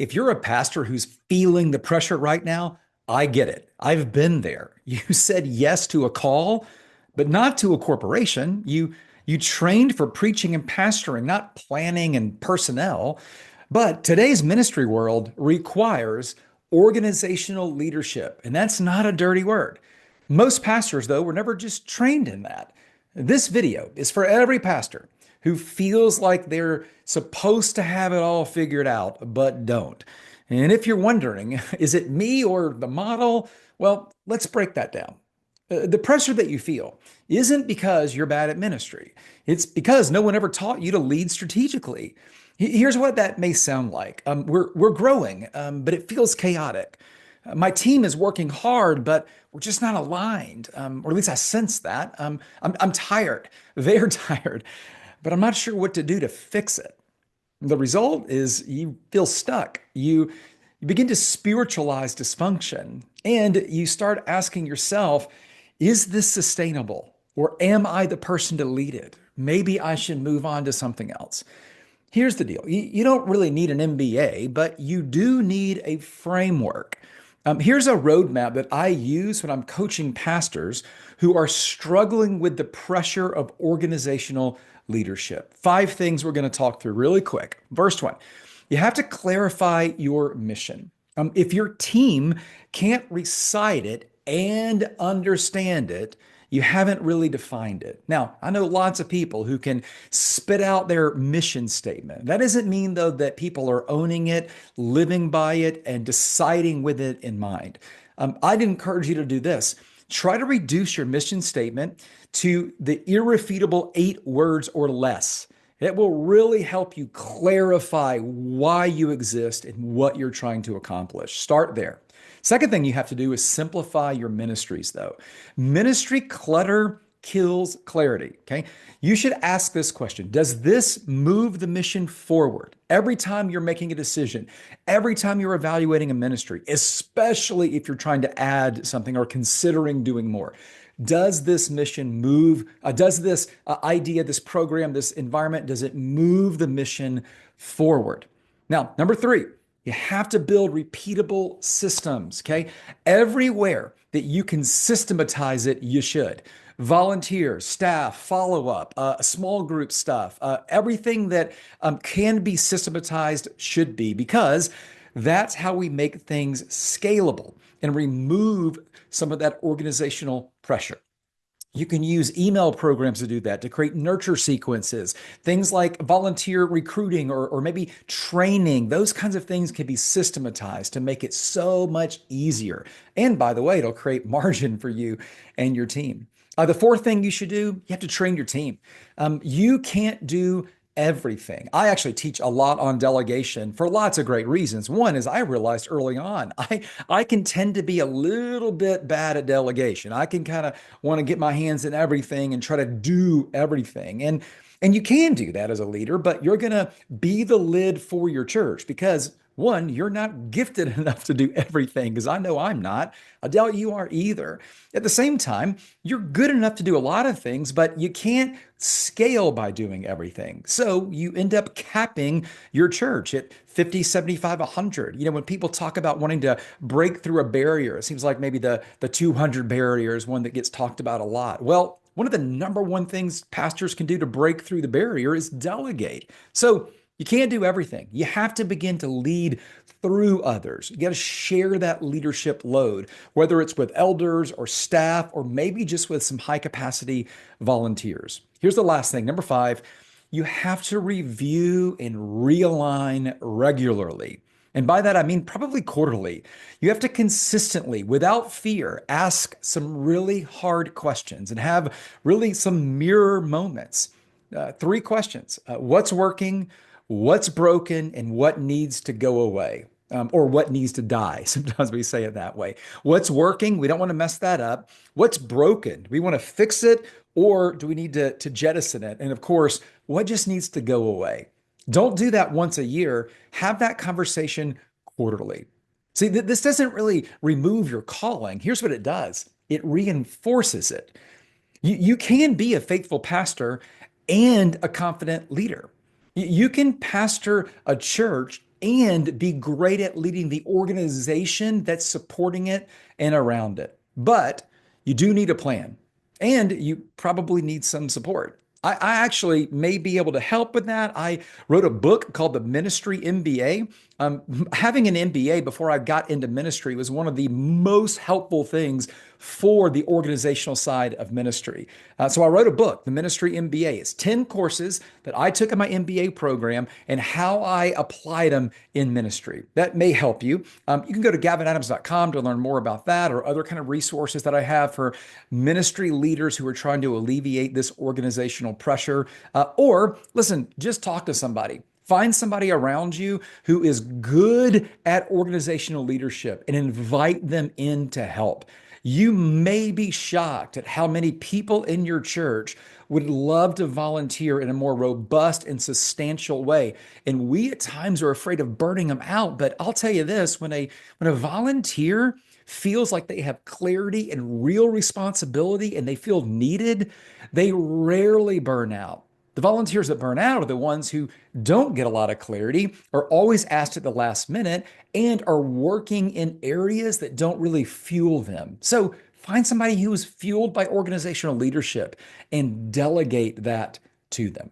If you're a pastor who's feeling the pressure right now, I get it. I've been there. You said yes to a call, but not to a corporation. You trained for preaching and pastoring, not planning and personnel. But today's ministry world requires organizational leadership, and that's not a dirty word. Most pastors, though, were never just trained in that. This video is for every pastor who feels like they're supposed to have it all figured out, but don't. And if you're wondering, is it me or the model? Well, let's break that down. The pressure that you feel isn't because you're bad at ministry. It's because no one ever taught you to lead strategically. Here's what that may sound like. We're growing, but it feels chaotic. My team is working hard, but we're just not aligned, or at least I sense that. I'm tired. They're tired, but I'm not sure what to do to fix it. The result is you feel stuck. You begin to spiritualize dysfunction, and you start asking yourself, is this sustainable? Or am I the person to lead it? Maybe I should move on to something else. Here's the deal. You don't really need an MBA, but you do need a framework. Here's a roadmap that I use when I'm coaching pastors who are struggling with the pressure of organizational leadership. 5 things we're going to talk through really quick. First one, you have to clarify your mission. If your team can't recite it and understand it, you haven't really defined it. Now, I know lots of people who can spit out their mission statement. That doesn't mean, though, that people are owning it, living by it, and deciding with it in mind. I'd encourage you to do this. Try to reduce your mission statement to the irrefutable 8 words or less. It will really help you clarify why you exist and what you're trying to accomplish. Start there. Second thing you have to do is simplify your ministries, though. Ministry clutter kills clarity, okay? You should ask this question. Does this move the mission forward? Every time you're making a decision, every time you're evaluating a ministry, especially if you're trying to add something or considering doing more, does this mission move? Does this idea, this program, this environment, does it move the mission forward? Now, number 3, you have to build repeatable systems, okay? Everywhere that you can systematize it, you should. Volunteers, staff, follow up, small group stuff, everything that can be systematized should be, because that's how we make things scalable and remove some of that organizational pressure. You can use email programs to do that, to create nurture sequences, things like volunteer recruiting or maybe training. Those kinds of things can be systematized to make it so much easier. And by the way, it'll create margin for you and your team. The 4th thing you should do, you have to train your team. You can't do everything. I actually teach a lot on delegation for lots of great reasons. One is I realized early on, I can tend to be a little bit bad at delegation. I can kind of want to get my hands in everything and try to do everything. And you can do that as a leader, but you're going to be the lid for your church because, one, you're not gifted enough to do everything, because I know I'm not. I doubt you are either. At the same time, you're good enough to do a lot of things, but you can't scale by doing everything. So you end up capping your church at 50, 75, 100. You know, when people talk about wanting to break through a barrier, it seems like maybe the 200 barrier is one that gets talked about a lot. Well, one of the number one things pastors can do to break through the barrier is delegate. So you can't do everything. You have to begin to lead through others. You got to share that leadership load, whether it's with elders or staff, or maybe just with some high capacity volunteers. Here's the last thing. Number 5, you have to review and realign regularly. And by that, I mean probably quarterly. You have to consistently, without fear, ask some really hard questions and have really some mirror moments. 3 questions. What's working? What's broken? And what needs to go away? Or what needs to die. Sometimes we say it that way. What's working? We don't want to mess that up. What's broken? Do we want to fix it, or do we need to jettison it? And of course, what just needs to go away? Don't do that once a year. Have that conversation quarterly. See, this doesn't really remove your calling. Here's what it does. It reinforces it. You can be a faithful pastor and a confident leader. You can pastor a church and be great at leading the organization that's supporting it and around it. But you do need a plan and you probably need some support. I actually may be able to help with that. I wrote a book called The Ministry MBA. Having an MBA before I got into ministry was one of the most helpful things for the organizational side of ministry. So I wrote a book, The Ministry MBA. It's 10 courses that I took in my MBA program and how I applied them in ministry. That may help you. You can go to gavinadams.com to learn more about that or other kind of resources that I have for ministry leaders who are trying to alleviate this organizational pressure. Or listen, just talk to somebody. Find somebody around you who is good at organizational leadership and invite them in to help. You may be shocked at how many people in your church would love to volunteer in a more robust and substantial way. And we at times are afraid of burning them out. But I'll tell you this, when a volunteer feels like they have clarity and real responsibility and they feel needed, they rarely burn out. The volunteers that burn out are the ones who don't get a lot of clarity, are always asked at the last minute, and are working in areas that don't really fuel them. So find somebody who is fueled by organizational leadership and delegate that to them.